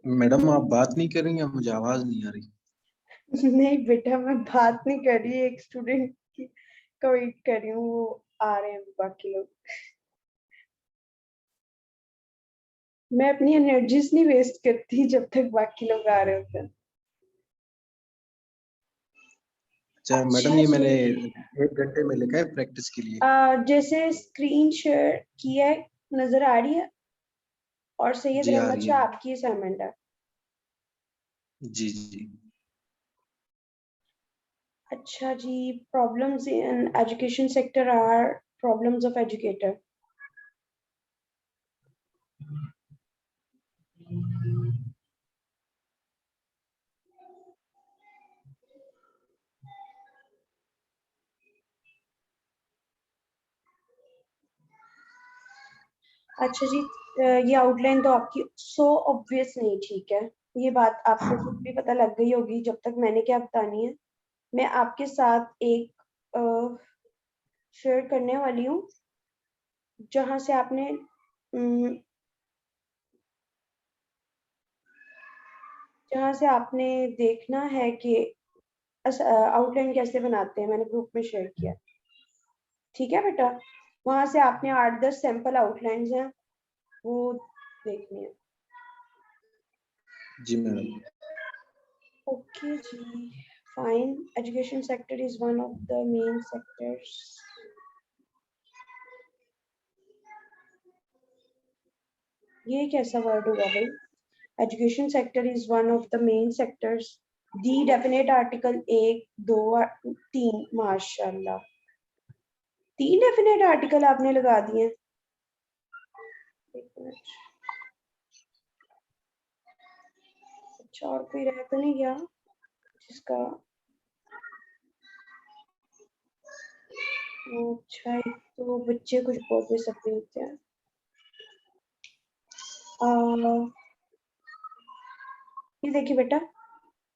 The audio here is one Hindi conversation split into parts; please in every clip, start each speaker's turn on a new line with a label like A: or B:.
A: मैडम आप बात नहीं कर रही हैं, मुझे आवाज नहीं आ रही।
B: नहीं बेटा, मैं बात नहीं कर रही, एक स्टूडेंट की का वेट कर रही हूँ, वो आ रहे हैं बाकी लोग। मैं अपनी एनर्जीज नहीं वेस्ट करती जब तक बाकी लोग आ रहे होते हैं।
A: अच्छा मैडम,
B: अच्छा
A: ये मैंने
B: जी,
A: 1 घंटे में लिखा है प्रैक्टिस के लिए।
B: जैसे स्क्रीन शेयर किया है, नजर आ रही है, और सैयद
A: जी आ
B: रहमत
A: रही
B: शाह
A: है।
B: आपकी असाइनमेंट है।
A: जी जी।
B: अच्छा जी, problems in education sector are problems of educator. अच्छा जी, ये आउटलाइन तो आपकी सो ऑब्वियस नहीं, ठीक है, ये बात आपको खुद भी पता लग गई होगी जब तक मैंने क्या बतानी है। मैं आपके साथ एक शेयर करने वाली हूँ, जहां से आपने जहां से आपने देखना है कि आउटलाइन कैसे बनाते हैं। मैंने ग्रुप में शेयर किया, ठीक है बेटा। वहां से आपने 8-10 सैंपल आउटलाइंस हैं, वो देखनी है।
A: जी मैडम।
B: ओके जी, fine. Education sector is one of the main sectors. ये कैसा वर्ड होगा भाई? Education sector is one of the main sectors. The definite article 1, 2, 3, माशाल्लाह, 3 डेफिनेट आर्टिकल आपने लगा दिए। एक मिनट, अच्छा और कोई रह तो नहीं गया जिसका? अच्छा, एक तो बच्चे कुछ बोल भी सकते होते हैं। ये देखिए बेटा,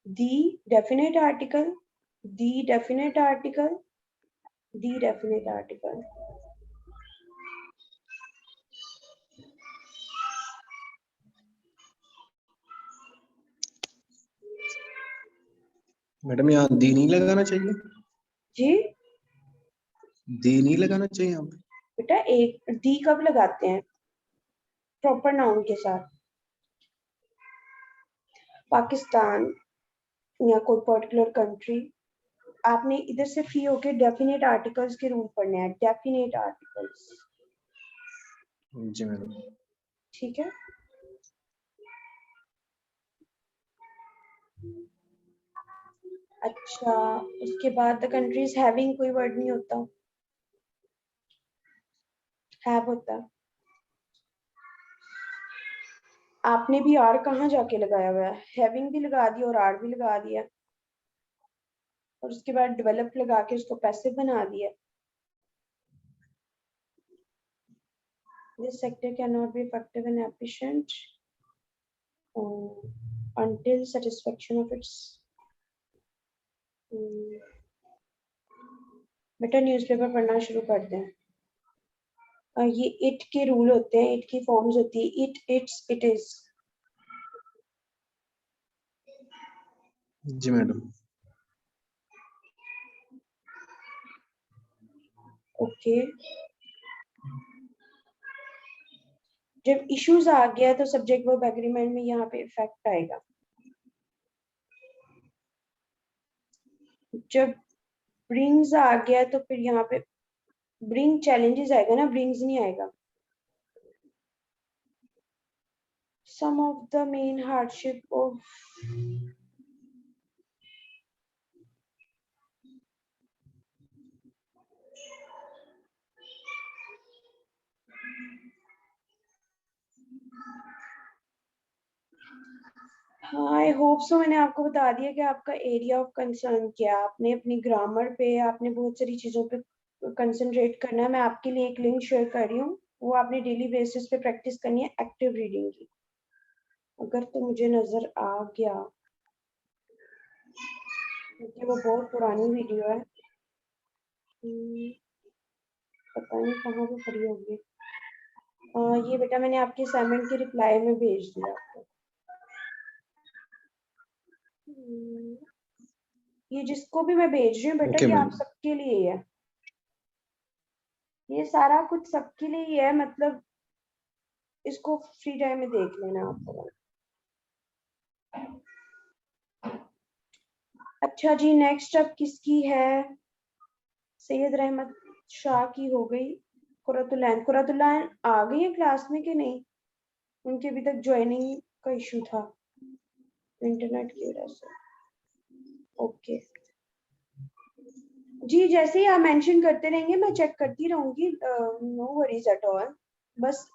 B: दी डेफिनेट आर्टिकल, दी डेफिनेट आर्टिकल, दी डेफिनेट आर्टिकल।
A: मैडम यहाँ दी नहीं लगाना चाहिए,
B: जी
A: दी नहीं लगाना चाहिए यहाँ पे।
B: बेटा, एक दी कब लगाते हैं? प्रॉपर नाउन के साथ। पाकिस्तान या कोई पर्टिकुलर कंट्री, आपने इधर से फ्री होके डेफिनेट आर्टिकल्स के रूल पढ़ने हैं, डेफिनेट आर्टिकल्स,
A: जी मैडम।
B: ठीक है। अच्छा, उसके बाद द कंट्रीज हैविंग कोई वर्ड नहीं होता, हैव होता है। आपने भी आर कहाँ जाके लगाया हुआ है? हैविंग भी लगा दिया और आर भी लगा दिया, और उसके बाद डेवलप लगा के उसको पैसिव बना दिया। This sector cannot be effective and efficient until satisfaction of its बेटा न्यूज़पेपर पढ़ना शुरू कर दें। ये इट के रूल होते हैं, इट की फॉर्म्स होती है इट, इट्स, इट इज।
A: जी मैडम।
B: ओके, जब इश्यूज आ गया तो सब्जेक्ट वर्ब एग्रीमेंट में यहाँ पे इफेक्ट आएगा। जब ब्रिंग्स आ गया तो फिर यहाँ पे ब्रिंग चैलेंजेस आएगा ना, ब्रिंग्स नहीं आएगा। Some of the main hardship of हाँ, आई होप सो मैंने आपको बता दिया कि आपका एरिया ऑफ कंसर्न क्या। आपने अपनी ग्रामर पे, आपने बहुत सारी चीजों पे कंसंट्रेट करना है। मैं आपके लिए एक लिंक शेयर कर रही हूँ, वो आपने डेली बेसिस पे प्रैक्टिस करनी है एक्टिव रीडिंग की। अगर तो मुझे नजर आ गया, क्योंकि वो बहुत पुरानी वीडियो है, पता नहीं कहाँ पे पड़ी होगी। ये बेटा मैंने आपके असाइनमेंट के रिप्लाई में भेज दिया आपको। ये जिसको भी मैं भेज रही हूँ बेटा,
A: ओके
B: ये आप
A: मैडम।
B: सबके लिए ही है, ये सारा कुछ सबके लिए ही है। मतलब इसको फ्री टाइम में देख लेना आप। अच्छा जी, नेक्स्ट अब किसकी है? सैयद रहमत शाह की हो गई। कुरतुलैन, कुरतुलैन आ गई है क्लास में कि नहीं? उनके अभी तक ज्वाइनिंग का इशू था इंटरनेट की वजह से। ओके जी, जैसे ही आप मेंशन करते रहेंगे मैं चेक करती रहूंगी, नो वरीज एट ऑल। बस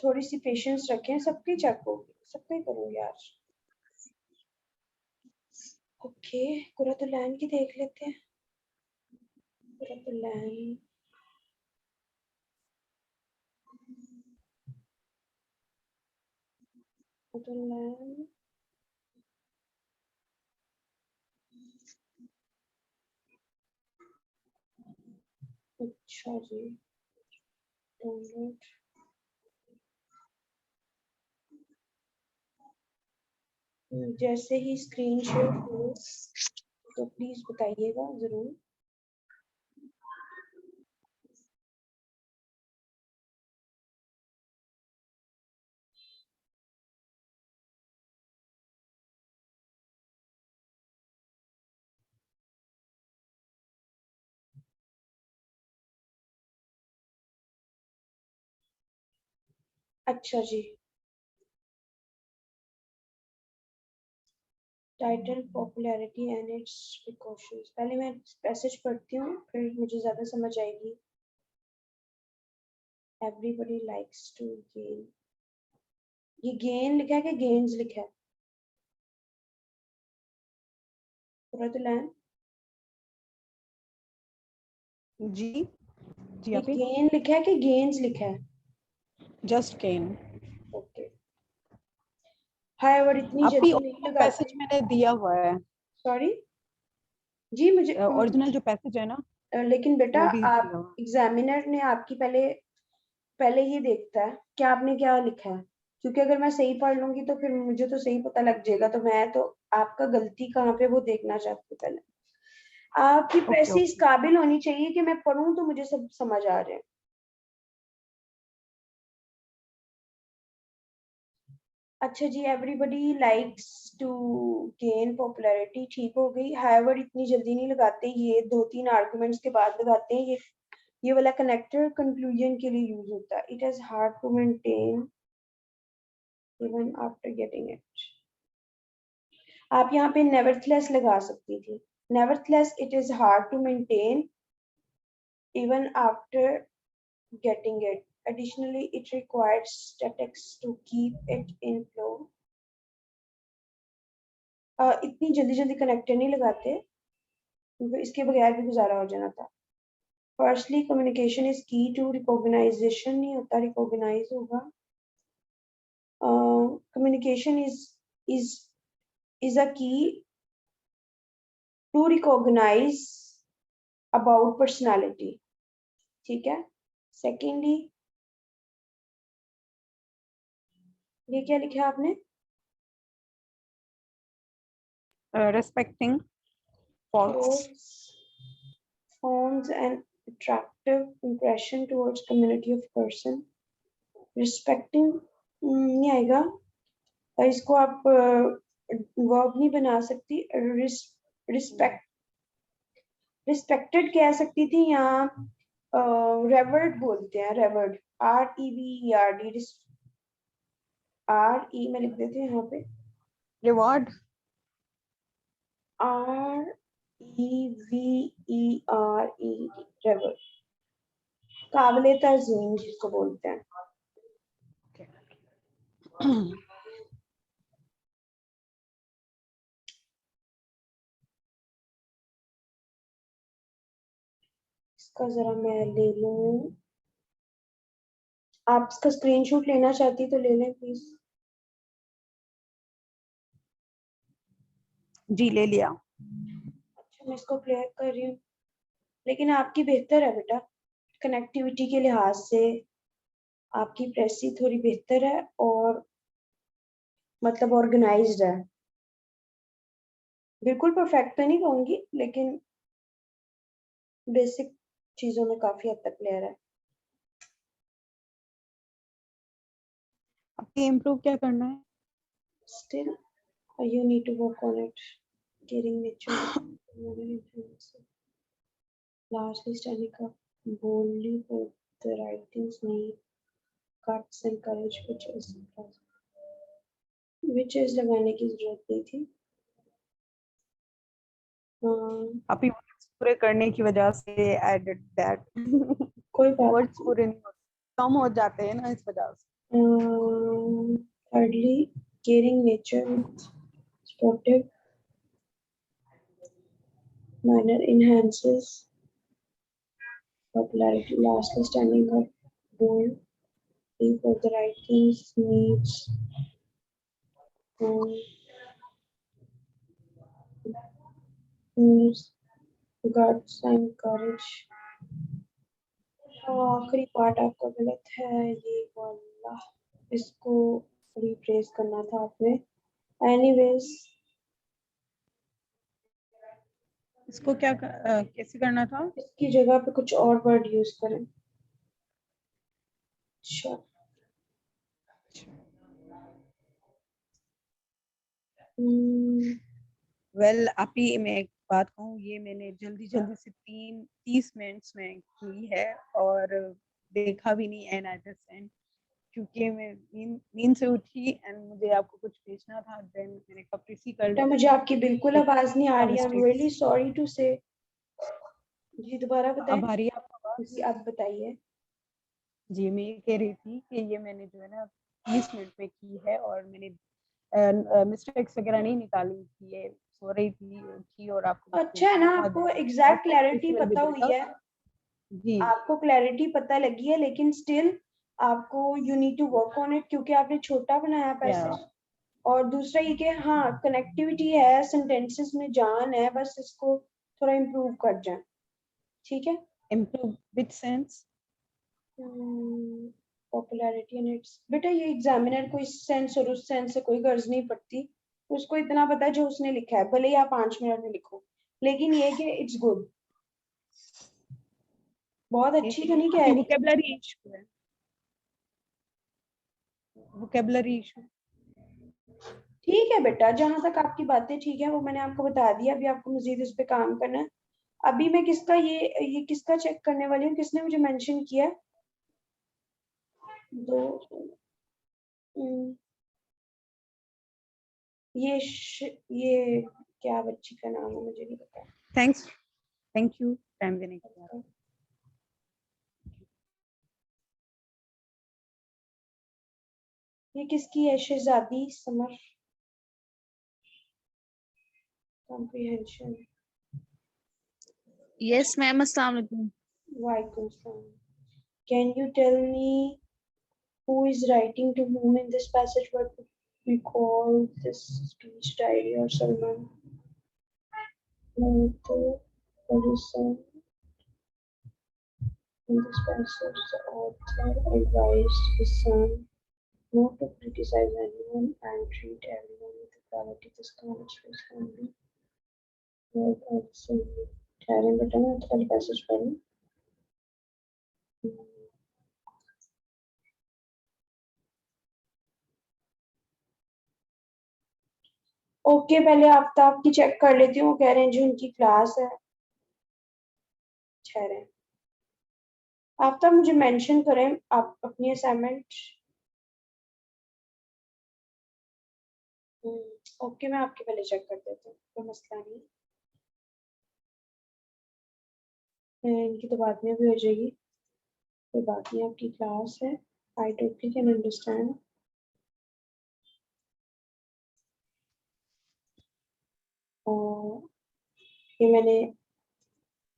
B: थोड़ी सी पेशेंस रखें, सबकी चेक होगी, सबके करूंगी आज। ओके, कुरतुलैन की देख लेते हैं। कुरतुलैन, कुरतुलैन, अच्छा जी, डाउनलोड। जैसे ही स्क्रीन शेयर हो तो प्लीज बताइएगा जरूर। अच्छा जी, title, popularity and its precautions. पहले मैं पैसेज पढ़ती हूँ, फिर मुझे ज्यादा समझ आएगी। एवरीबडी लाइक्स टू गेन, ये गेन लिखा है कि गेन्स लिखा है? पूरा तो लाइन,
C: जी जी
B: ये
C: आप ही
B: गेन लिखा है कि गेन्स लिखा है?
C: जस्ट केन।
B: ओके, हाईवर इतनी
C: आप ही
B: जल्दी नहीं लगाते।
C: पैसेज मैंने दिया हुआ है,
B: सॉरी जी, मुझे
C: ओरिजिनल जो पैसेज है ना
B: लेकिन बेटा
C: वो भी
B: आप
C: दिया हुआ।
B: एग्जामिनर ने आपकी पहले पहले ये देखता है कि आपने क्या लिखा है, क्योंकि अगर मैं सही पढ़ लूंगी तो फिर मुझे तो सही पता लग जाएगा। तो मैं तो आपका गलती कहाँ पे वो देखना चाहती हूँ पहले। आपकी
C: ओके
B: पैसे इस
C: ओके
B: काबिल होनी चाहिए कि मैं पढ़ूं तो मुझे सब समझ आ रहे हैं। अच्छा जी, everybody likes to gain popularity ठीक हो गई। हाईवर इतनी जल्दी नहीं लगाते, ये 2-3 आर्गुमेंट्स के बाद लगाते हैं। ये वाला कनेक्टर कंक्लूजन के लिए यूज होता है। It is hard to maintain even after getting it. आप यहाँ पे नेवरथलेस लगा सकती थी। Nevertheless it is hard to maintain even after getting it. Additionally, it requires statics to keep it in flow. इतनी जल्दी जल्दी कनेक्टर नहीं लगाते, क्योंकि इसके बगैर भी गुजारा हो जाना था। फर्स्टली कम्युनिकेशन इज की टू रिकॉग्नाइजेशन, नहीं होता, रिकॉग्नाइज होगा. Communication is a key to recognize about personality. ठीक है. सेकेंडली ये क्या लिखा है आपने?
C: Respecting faults.
B: Forms an attractive impression towards community of person. Respecting नहीं आएगा, इसको आप वर्ब नहीं बना सकती. रिस्पेक्टेड कह सकती थी, यहाँ रेवर्ड बोलते हैं, रेवर्ड, REVERD, RE में लिख देते हैं यहाँ पे,
C: Reward.
B: REVERED, रेवर्ड, काबिले तज़ीम जिसको बोलते हैं. इसका जरा मैं ले लूं, आप इसका स्क्रीनशॉट लेना चाहती तो ले लें प्लीज.
C: जी ले लिया.
B: अच्छा मैं इसको क्लियर कर रही हूँ, लेकिन आपकी बेहतर है बेटा, कनेक्टिविटी के लिहाज से आपकी प्रेसी थोड़ी बेहतर है और मतलब ऑर्गेनाइज्ड है. बिल्कुल परफेक्ट तो नहीं कहूंगी, लेकिन बेसिक चीजों में काफी हद तक क्लियर है.
C: आपकी इम्प्रूव क्या करना है?
B: Still, you need to work on it. Caring nature, largely standing up boldly for the right things, need guts and courage, which is लगाने की जरूरत नहीं थी.
C: अभी words पूरे करने की वजह से I did that.
B: कोई बात
C: वर्ड्स पूरे नहीं होते, कम हो जाते हैं ना इस वजह से.
B: thirdly, caring nature, sportive manner enhances popularity. Lastly, standing up bold for the right things, needs guts and courage. आखिरी पार्ट आपका गलत है, ये वाला, इसको रिप्लेस करना था आपने. एनीवेज
C: इसको क्या कैसे करना था?
B: इसकी जगह पे कुछ और वर्ड यूज करें. अच्छा
C: वेल अभी मैं एक बात कहूँ, ये मैंने जल्दी से 30 मिनट्स में की है और देखा भी नहीं एंड आई जस्ट एंड, क्योंकि मैं नींद से उठी एंड मुझे आपको कुछ भेजना था, देन मैंने कब रिसी कर लिया.
B: मुझे आपकी बिल्कुल आवाज नहीं आ रही है. I am really sorry to say. जी दोबारा बताएं.
C: अब आ रही है आपको आवाज?
B: जी आप बताइए.
C: जी मैं ये कह रही थी कि ये मैंने जो है ना 30 मिनट में की है और मैंने मिस्टेक्स वगैरह नहीं निकाली थी. ये सो रही थी और आपको
B: अच्छा है ना, आपको एग्जैक्ट क्लैरिटी पता हुई है,
C: जी
B: आपको क्लैरिटी पता लगी है, लेकिन स्टिल आपको you need to work on it, क्योंकि आपने छोटा बनाया पैसेज. और दूसरा ये कि हाँ कनेक्टिविटी है, सेंटेंसेस में जान है, बस इसको थोड़ा इम्प्रूव कर जाए. ठीक है.
C: Improve which sense?
B: Popularity and it's, बेटा ये एग्जामिनर को इस सेंस और उस सेंस से कोई गर्ज नहीं पड़ती, उसको इतना पता है जो उसने लिखा है, भले ही आप 5 मिनट में लिखो, लेकिन ये कि इट्स गुड. बहुत अच्छी तो नहीं कह रही.
C: वोकैबुलरी इशू है, वोकैबुलरी इशू.
B: ठीक है बेटा, जहां तक आपकी बातें ठीक है वो मैंने आपको बता दिया. अभी आपको मजीद इस पे काम करना है. अभी मैं किसका ये किसका चेक करने वाली हूँ, किसने मुझे मेंशन किया? दो ये क्या बच्ची का नाम है मुझे नहीं पता.
C: थैंक यू टाइम देने के लिए.
B: ये किसकी है? शहजादी समर. कॉम्प्रिहेंशन.
D: यस मैम, अस्सलाम वालेकुम.
B: Walaikum salam. Can you tell me who is writing to whom in this passage? What we call this speech diary or sermon? The person in this passage, the author advised his son not to criticize anyone and treat everyone with equality. This comes his family. Word also ठहरें बेटा मैं तो पहले passage पढ़ूं. ओके पहले आफ्ताब की चेक कर लेती हूँ. कह रहे हैं जी उनकी क्लास है. ठहरें. आफ्ताब मुझे मेंशन करें आप अपनी असाइनमेंट. ओके मैं आपके पहले चेक कर देती हूँ. कोई मसला नहीं. इनकी तो बाद में भी हो जाएगी. कोई बात नहीं. आपकी क्लास है. I totally can understand. ये मैंने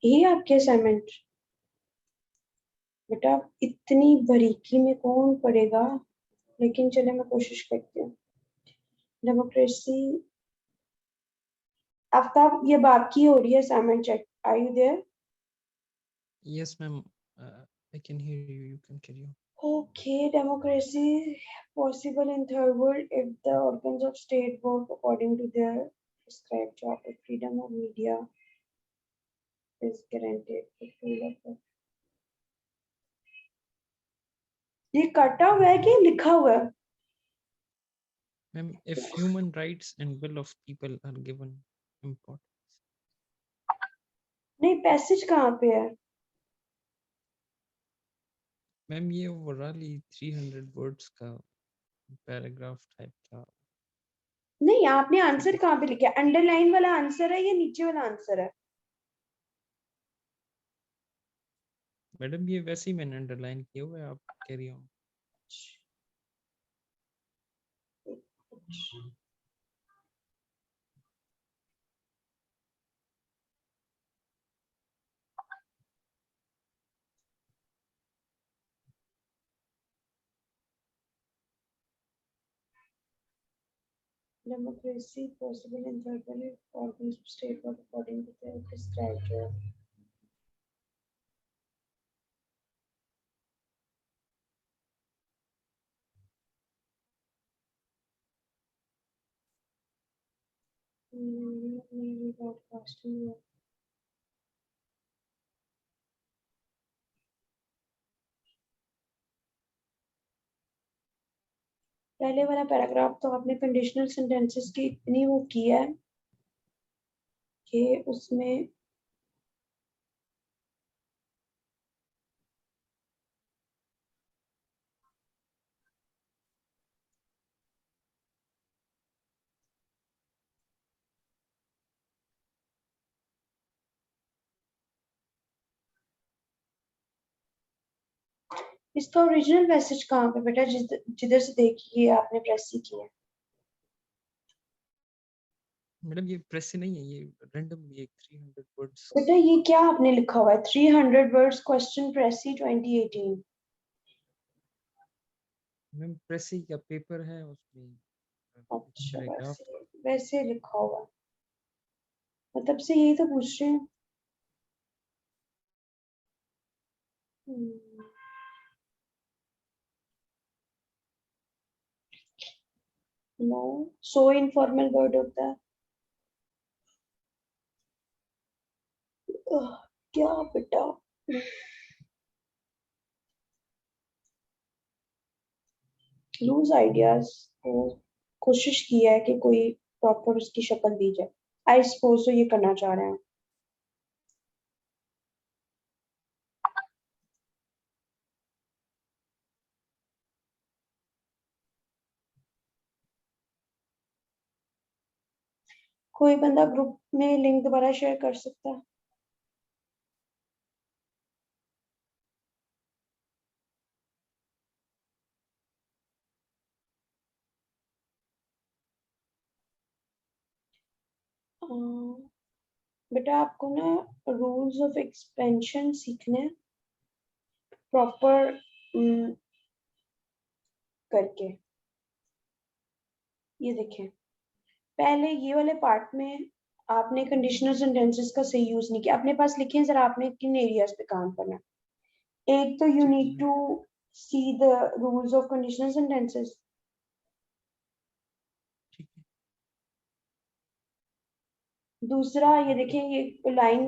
B: ये आपके असाइनमेंट. बेटा इतनी बारीकी में कौन पढ़ेगा. लेकिन चले मैं कोशिश करती हूँ. डेमोक्रेसी. आफ्ताब ये बाकी हो रही है assignment check. Are you there?
D: Yes, ma'am. I can hear you. You can carry on.
B: Okay, democracy possible in third world if the organs of state work according to their prescribed job. If freedom of media is guaranteed. ये कटा हुआ है कि लिखा हुआ है?
D: Ma'am, if human rights and will of people are given importance.
B: नहीं पैसेज कहाँ पे है?
D: Ma'am, ये overall ही 300 words का paragraph type था.
B: नहीं आपने आंसर कहाँ पे लिखा है? अंडरलाइन वाला आंसर है या नीचे वाला आंसर है?
D: मैडम ये वैसे ही मैंने अंडरलाइन किया हुआ है. आप carry on.
B: Democracy possible in third world if organs of state work according to their prescribed job. Broadcasting. पहले वाला पैराग्राफ तो आपने कंडीशनल सेंटेंसेस की इतनी वो की है कि उसमें इसका ओरिजिनल मैसेज कहाँ पे बेटा जिधर से देखिए आपने प्रेस ही किया है.
D: मैडम ये प्रेस से नहीं है. ये randomly एक 300 words.
B: बेटा ये क्या आपने लिखा हुआ है? 300 वर्ड्स क्वेश्चन प्रेसी 2018.
D: मैम प्रेसी का पेपर है उसमें.
B: अच्छा
D: paragraph.
B: वैसे लिखा हुआ है. मतलब से यही तो पूछ रहे हैं. नो सो इनफॉर्मल वर्ड होता है. क्या बेटा लूज आइडियाज को कोशिश की है कि कोई प्रॉपर उसकी शक्ल दी जाए. आई सपोज तो ये करना चाह रहे हैं. कोई बंदा ग्रुप में लिंक दोबारा शेयर कर सकता है? बेटा आपको ना रूल्स ऑफ एक्सपेंशन सीखने हैं. प्रॉपर करके। ये देखें, पहले ये वाले पार्ट में आपने कंडीशनल सेंटेंसेस का सही यूज नहीं किया। अपने पास लिखे जरा आपने किन एरियाज पे काम करना है। एक तो you need to see the rules of conditional sentences.
D: ठीक है।
B: दूसरा ये देखें, ये लाइन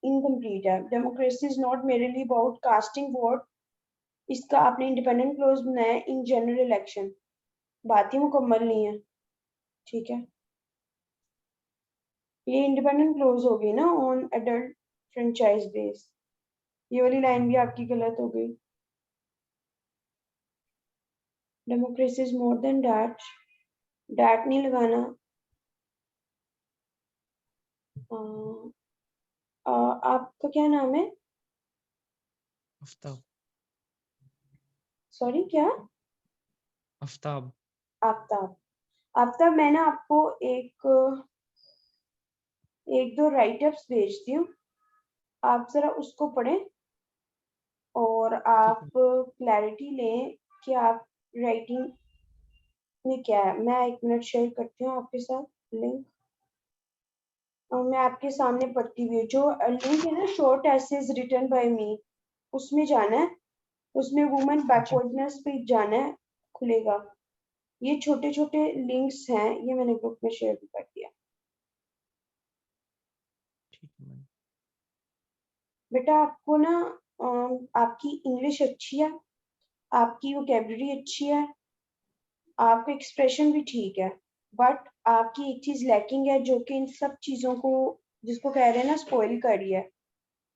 B: इनकम्प्लीट है। Democracy is not merely about casting vote. इसका आपने इंडिपेंडेंट क्लोज बनाया इन जनरल इलेक्शन। बात ही मुकम्मल नहीं है, ठीक है। ये इंडिपेंडेंट क्लोज हो गई ना, ऑन एडल्ट फ्रेंचाइज बेस। ये वाली लाइन भी आपकी गलत हो गई। Democracy is more than that नहीं लगाना। आपका क्या नाम है?
D: आफ्ताब।
B: सॉरी, क्या?
D: आफ्ताब।
B: आफ्ताब। आफ्ताब, मैंने आपको एक दो राइटअप्स भेजती हूँ, आप जरा उसको पढ़ें और
D: ठीक
B: आप
D: है।
B: क्लैरिटी लें कि आप राइटिंग में क्या है। मैं 1 मिनट शेयर करती हूँ आपके साथ लिंक, और मैं आपके सामने पढ़ती हुई जो लिंक है ना, शॉर्ट एसेज रिटन बाय मी, उसमें जाना है। उसमें वुमेन
D: जी
B: बैकवर्डनेस पे जाना है, खुलेगा। ये छोटे छोटे लिंक्स हैं, ये मैंने ग्रुप में शेयर भी कर दिया।
D: ठीक है मैम।
B: बेटा आपको ना आपकी इंग्लिश अच्छी है, आपकी वोकेबलरी अच्छी है, आपका एक्सप्रेशन भी ठीक है, बट आपकी एक चीज लैकिंग है जो कि इन सब चीजों को, जिसको कह रहे हैं ना, स्पॉइल करी है।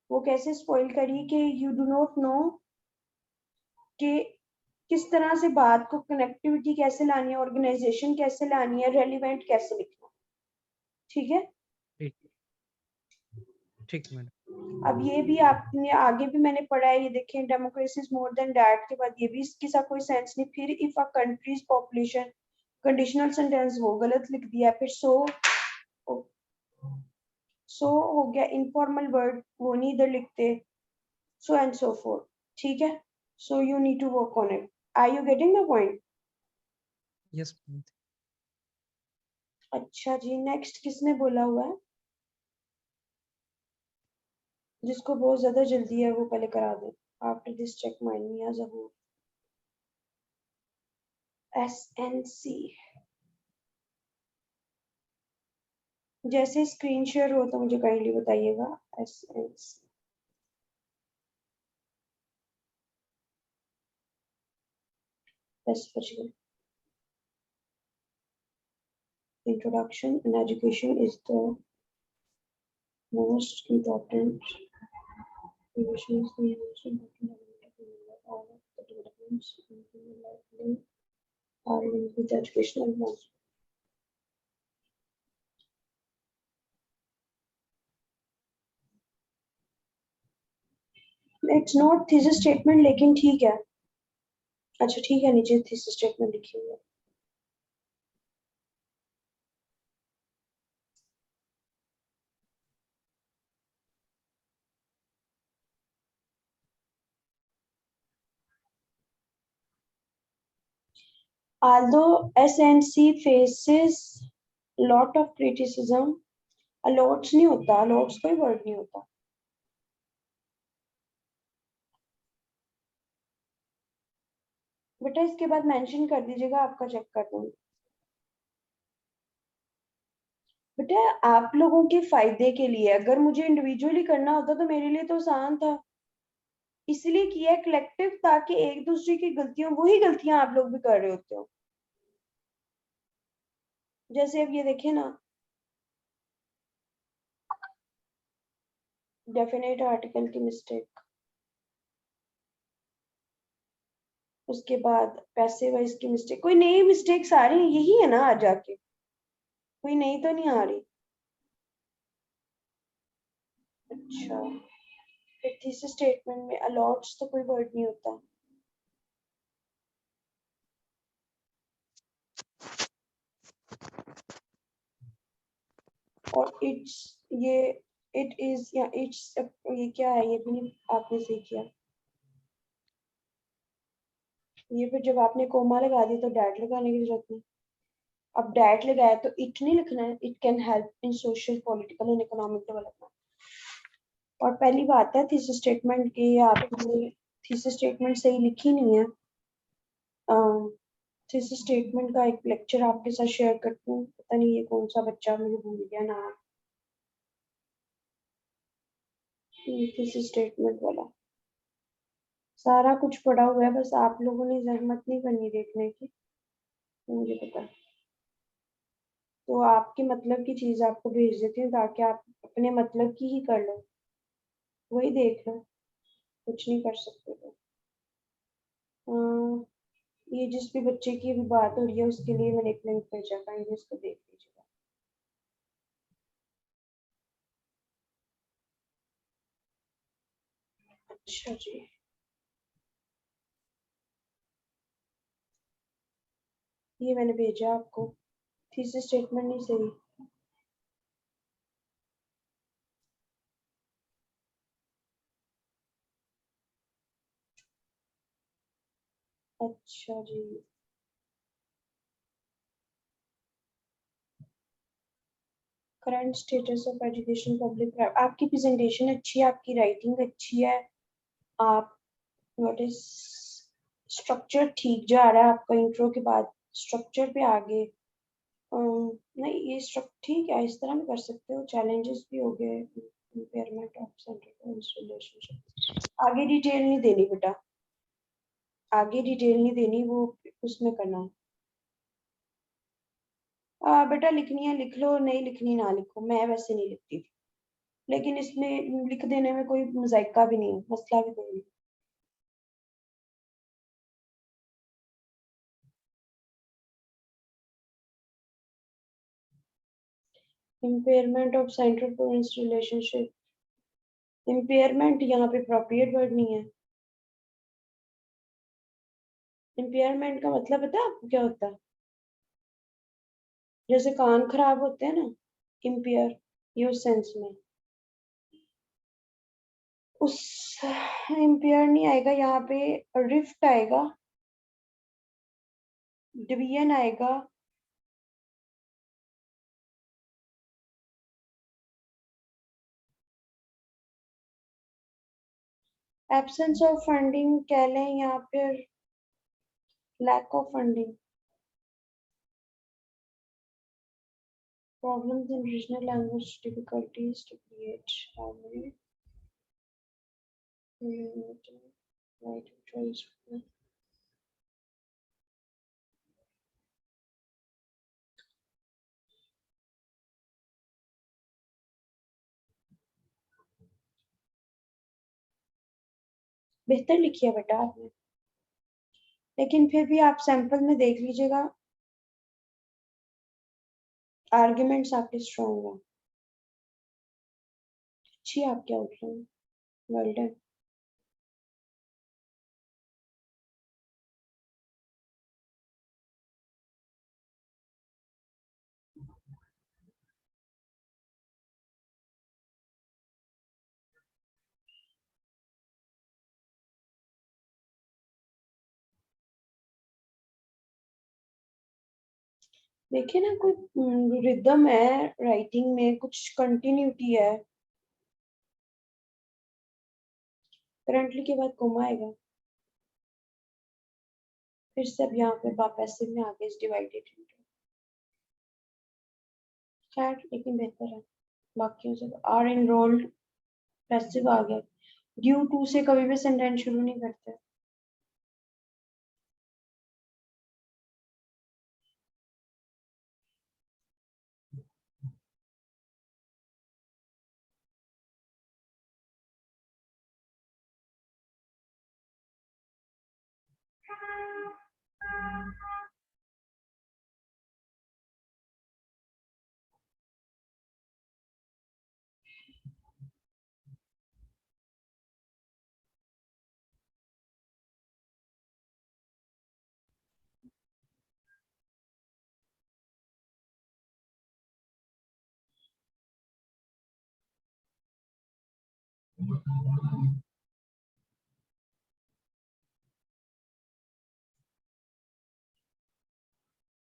B: वो कैसे स्पॉइल करी कि यू डू नॉट नो कि किस तरह से बात को, कनेक्टिविटी कैसे लानी है, ऑर्गेनाइजेशन कैसे लानी है, रेलिवेंट कैसे लिखना है, ठीक है।
D: ठीक। ठीक मैडम।
B: अब ये भी आपने आगे भी मैंने पढ़ा है, ये देखें, democracy is more than that के बाद ये भी इसके साथ कोई सेंस नहीं। फिर if a countries population, conditional sentence वो गलत लिख दिया। फिर सो हो गया इनफॉर्मल वर्ड, वो नहीं इधर लिखते, सो एंड सो फोर्थ, ठीक है। So you need to work on it. Are you getting the point?
D: Yes ma'am.
B: अच्छा जी, नेक्स्ट किसने बोला हुआ है? जिसको बहुत ज्यादा जल्दी है वो पहले करा दे। After this check mind me as a whole. SNC, जैसे स्क्रीन शेयर हो तो मुझे काइंडली बताइएगा। SNC, बस बच गए। Introduction and education is the most important. Education is the most important element of all of the developments in human life are linked with educational advancement. It's not thesis statement, लेकिन ठीक है। अच्छा ठीक है, नीचे thesis statement लिखी हुई है। Although SNC faces lot of criticism, allots नहीं होता, allots कोई word नहीं होता। बेटा इसके बाद मेंशन कर दीजिएगा, आपका चेक कर दूंगी। बेटा आप लोगों के फायदे के लिए, अगर मुझे इंडिविजुअली करना होता तो मेरे लिए तो आसान था, इसलिए किया कलेक्टिव, ताकि एक दूसरे की गलतियां, वही गलतियां आप लोग भी कर रहे होते हो। जैसे अब ये देखें ना, डेफिनेट आर्टिकल की मिस्टेक, उसके बाद पैसे वाइज की मिस्टेक। कोई नई मिस्टेक्स आ रही है? यही है ना आ जाके, कोई नई तो नहीं आ रही। अच्छा, फिर थीसिस स्टेटमेंट में अलॉट्स तो कोई वर्ड नहीं होता। और इट्स, ये इट इज या इट्स, ये क्या है? ये भी नहीं आपने सही किया। ये फिर जब आपने कोमा लगा दी तो डैट लगाने की जरूरत नहीं। अब डैट लगाया तो इट नहीं लिखना है, it can help in social political and economic development. और पहली बात है थीसिस स्टेटमेंट की, आपने थीसिस स्टेटमेंट सही लिखी नहीं है। थीसिस स्टेटमेंट का एक लेक्चर आपके साथ शेयर करती हूँ, पता नहीं ये कौन सा बच्चा, मुझे भूल गया नाम। थीसिस स्टेटमेंट वाला सारा कुछ पड़ा हुआ है, बस आप लोगों ने जहमत नहीं करनी देखने की, मुझे पता है। तो आपके मतलब की चीज आपको भेज देती हूँ ताकि आप अपने मतलब की ही कर लो, वही देख लो, कुछ नहीं कर सकते। तो ये जिस भी बच्चे की भी बात हो रही है उसके लिए मैंने एक लिंक भेजा, काइंडली इसको देख लीजिएगा। अच्छा जी, ये मैंने भेजा आपको, थीसिस स्टेटमेंट नहीं सही। अच्छा जी, current status of education public, आपकी प्रेजेंटेशन अच्छी है, आपकी राइटिंग अच्छी है, आप व्हाट इज स्ट्रक्चर ठीक जा रहा है आपका, इंट्रो के बाद स्ट्रक्चर पे आगे। नहीं ये स्ट्रक्चर ठीक है, इस तरह भी कर सकते हो। चैलेंजेस भी हो गए, इम्पेयरमेंट ऑफ सेंट्रल रिलेशनशिप, आगे डिटेल नहीं देनी बेटा, आगे डिटेल नहीं देनी, वो उसमें करना है। बेटा लिखनी है लिख लो, नहीं लिखनी ना लिखो, मैं वैसे नहीं लिखती थी, लेकिन इसमें लिख देने में कोई मजाइका भी नहीं है, मसला भी कोई नहीं। Impairment of central province relationship, impairment यहाँ पे अप्रोप्रिएट वर्ड नहीं है। इम्पेयरमेंट का मतलब पता है आपको क्या होता है? जैसे कान खराब होते हैं ना, इम्पेयर, ये उस सेंस में। उस इम्पेयर नहीं आएगा यहाँ पे, रिफ्ट आएगा, डिवीजन आएगा, एब्सेंस ऑफ फंडिंग कह लें या फिर lack of funding, problems in regional language difficulties to create harmony, right choice। बेहतर लिखी है बेटा आपने, लेकिन फिर भी आप सैंपल में देख लीजिएगा, आर्ग्यूमेंट्स आपके स्ट्रॉन्ग हैं। अच्छी आपकी आउटलाइन, वेल डन। देखिए ना, कोई रिदम है राइटिंग में, कुछ कंटिन्यूटी है। करंटली के बाद कोमा आएगा, फिर से अब यहाँ पे पैसिव में आगे डिवाइडेड। खैर लेकिन बेहतर है बाकियों से। आर एनरोल्ड पैसिव आ गया, ड्यू टू से कभी भी सेंटेंस शुरू नहीं करते।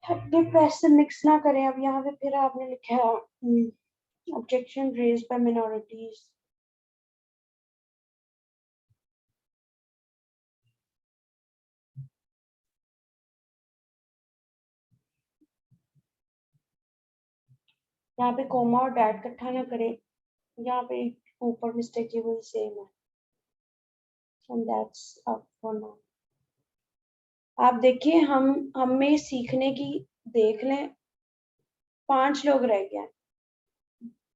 B: पैसे मिक्स ना करें। अब यहाँ पे फिर आपने लिखा ऑब्जेक्शन रेज बाय मिनॉरिटीज। यहाँ पे कोमा और डैट इकट्ठा ना करें, यहाँ पे ऊपर मिस्टेक है वही सेम है। And that's up for now. आप देखिए हम में सीखने की देख लें, 5 लोग रह गए।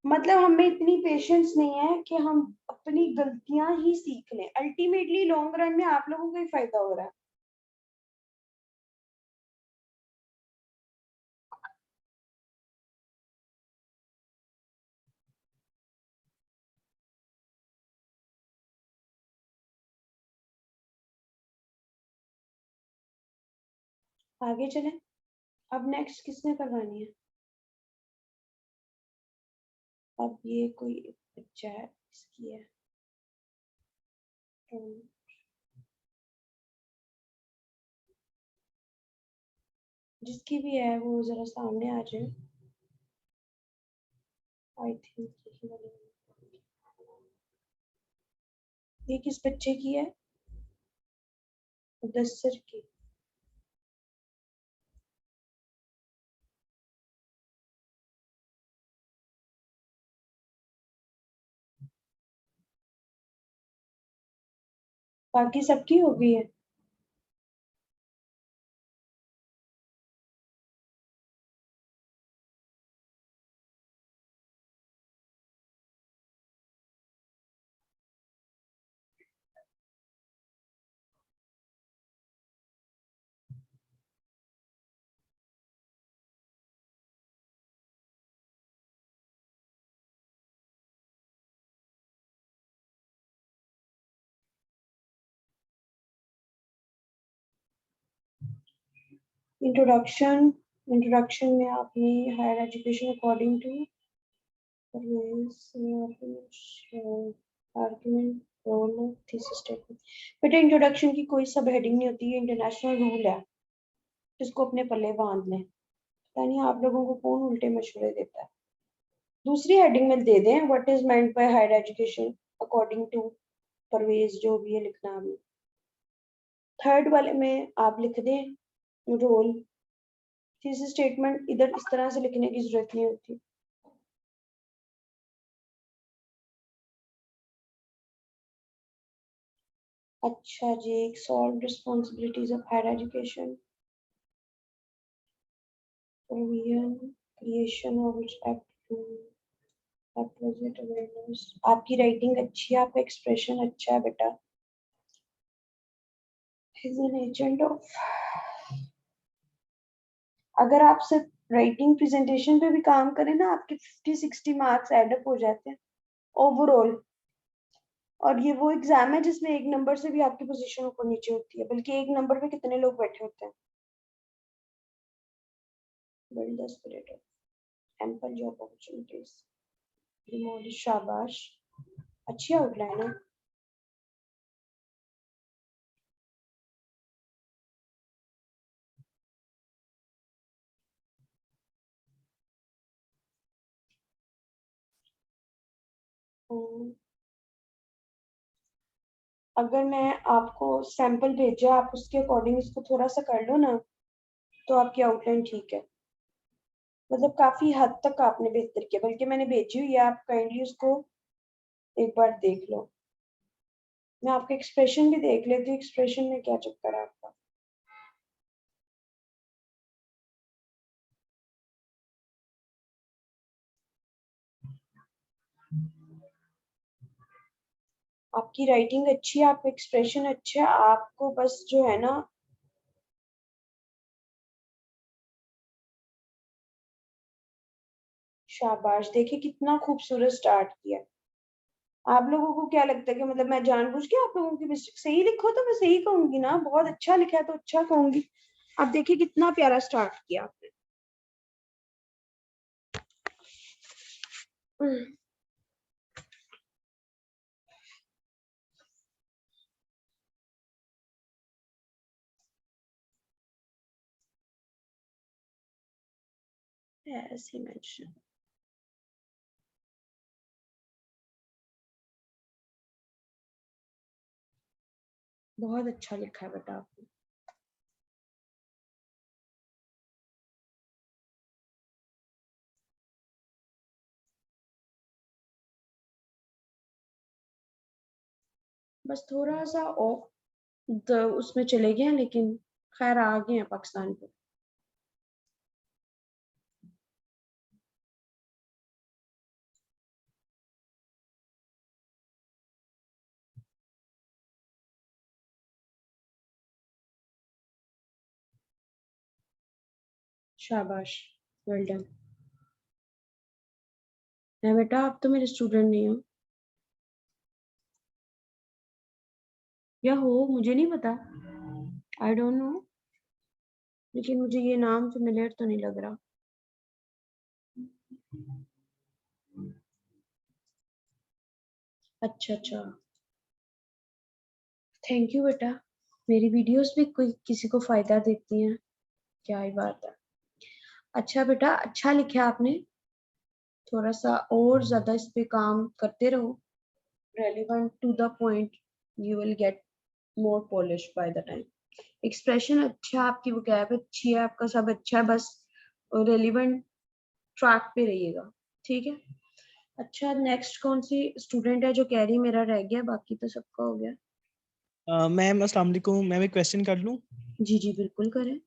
B: मतलब हमें इतनी पेशेंस नहीं है कि हम अपनी गलतियां ही सीख लें। अल्टीमेटली लॉन्ग रन में आप लोगों को ही फायदा हो रहा है। आगे चलें। अब नेक्स्ट किसने करवानी है? अब ये कोई बच्चा है, इसकी है। जिसकी भी है वो जरा सामने आ जाए। आई थिंक यही वाली। ये किस बच्चे की है? मुदस्सिर की। बाकी सबकी हो गई है। इंट्रोडक्शन में आपने higher education according to argument role thesis statement. बेटा इंट्रोडक्शन की कोई सब हेडिंग नहीं होती है, इंटरनेशनल रूल है, जिसको अपने पल्ले बांध लें। पता नहीं आप लोगों को कौन उल्टे मशवरे देता है। दूसरी हेडिंग में दे दें what is meant by higher education according to Parvez, जो भी है लिखना आपने। थर्ड वाले में आप लिख दें रोल। थीसिस स्टेटमेंट इधर इस तरह से लिखने की जरूरत नहीं होती। अच्छा जी, solve responsibilities of higher education, provision, creation of its appropriate awareness। आपकी राइटिंग अच्छी है, आपका एक्सप्रेशन अच्छा है बेटा। Is an agent of। अगर आप सिर्फ राइटिंग प्रेजेंटेशन पे भी काम करें ना, आपके 50-60 मार्क्स एड अप हो जाते हैं ओवरऑल। और ये वो एग्जाम है जिसमें एक नंबर से भी आपकी पोजीशन ऊपर नीचे होती है, बल्कि एक नंबर पे कितने लोग बैठे होते हैं। Build the spirit of ample job opportunities. Demolish, शाबाश, अच्छी आउटलाइन है। अगर मैं आपको सैंपल भेजा, आप उसके अकॉर्डिंग इसको थोड़ा सा कर लो ना, तो आपकी आउटलाइन ठीक है। मतलब काफी हद तक आपने बेहतर किया, बल्कि मैंने भेजी हुई है, आप काइंडली उसको एक बार देख लो। मैं आपका एक्सप्रेशन भी देख लेती हूँ, एक्सप्रेशन में क्या चक्कर है आपका। आपकी राइटिंग अच्छी है, आपका एक्सप्रेशन अच्छा है, आपको बस जो है ना शाबाश। देखिए कितना खूबसूरत स्टार्ट किया। आप लोगों को क्या लगता है कि मतलब मैं जानबूझ के आप लोगों की मिस्टेक सही लिखो तो मैं सही कहूंगी ना, बहुत अच्छा लिखा है तो अच्छा कहूंगी। आप देखिए कितना प्यारा स्टार्ट किया आपने। as he mentioned. बहुत अच्छा लिखा है बेटा आपने। बस थोड़ा सा उसमें चले गए हैं, लेकिन खैर आ गए हैं पाकिस्तान पे। शाबाश, वेल डन। नहीं बेटा, आप तो मेरे स्टूडेंट नहीं हो, या हो मुझे नहीं पता, आई डोंट नो, लेकिन मुझे ये नाम फेमिलियर तो नहीं लग रहा। अच्छा अच्छा, थैंक यू बेटा, मेरी वीडियोस भी कोई किसी को फायदा देती हैं, क्या ही बात है। अच्छा बेटा, अच्छा लिखा आपने, थोड़ा सा और ज्यादा इस पे काम करते रहो, relevant to the point, you will get more polish by the time. Expression अच्छा, आपकी वोकैब अच्छी है, आपका सब अच्छा है, बस रेलिवेंट ट्रैक पे रहिएगा, ठीक है। अच्छा, नेक्स्ट कौन सी स्टूडेंट है जो कह रही मेरा रह गया, बाकी तो सबका हो गया।
E: मैम अस्सलाम वालेकुम, मैम एक क्वेश्चन कर लूं?
B: जी जी बिल्कुल करें।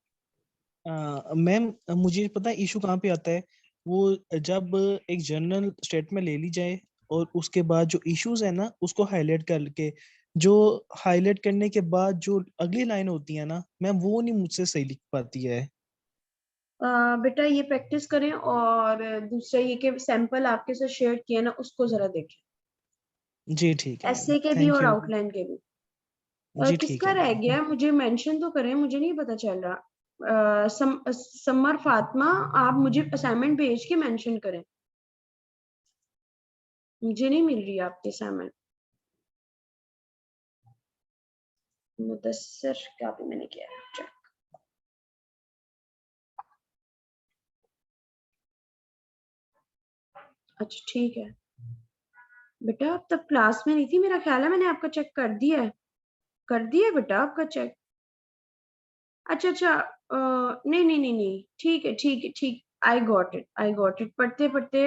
E: मैम मुझे पता है इशू कहाँ पे आता है, वो जब एक जनरल स्टेटमेंट ले ली जाए और उसके बाद जो इश्यूज है ना उसको हाईलाइट करके, जो हाईलाइट करने के बाद जो अगली लाइन होती है ना मैम, वो नहीं मुझसे सही लिख पाती है।
B: बेटा ये प्रैक्टिस करें, और दूसरा ये कि सैंपल आपके साथ शेयर किया ना उसको जरा देखें,
E: जी ठीक है मैम,
B: ऐसे के भी
E: थैंक
B: और
E: यू।
B: आउटलाइन के भी।
E: जी ठीक
B: किसका
E: है
B: रह
E: मैम।
B: गया मुझे मेंशन तो करें, मुझे नहीं पता चल रहा। समर फातिमा, आप मुझे असाइनमेंट भेज के मेंशन करें, मुझे नहीं मिल रही आपकी असाइनमेंट। मुदस्सिर का भी मैंने किया है चेक। अच्छा ठीक है बेटा, आप तब क्लास में नहीं थी, मेरा ख्याल है मैंने आपका चेक कर दिया है, कर दिया है बेटा आपका चेक। अच्छा अच्छा, नहीं नहीं नहीं नहीं, ठीक है ठीक है ठीक, I got it I got it. पढ़ते पढ़ते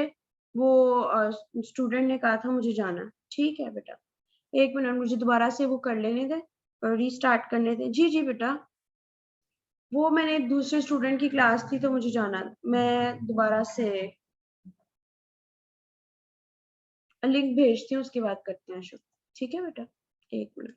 B: वो स्टूडेंट ने कहा था मुझे जाना है। ठीक है बेटा, एक मिनट मुझे दोबारा से वो कर लेने दे, रीस्टार्ट करने दे। जी जी बेटा, वो मैंने दूसरे स्टूडेंट की क्लास थी तो मुझे जाना, मैं दोबारा से लिंक भेजती हूँ, उसके बाद करते हैं शुरू। ठीक है बेटा, एक मिनट।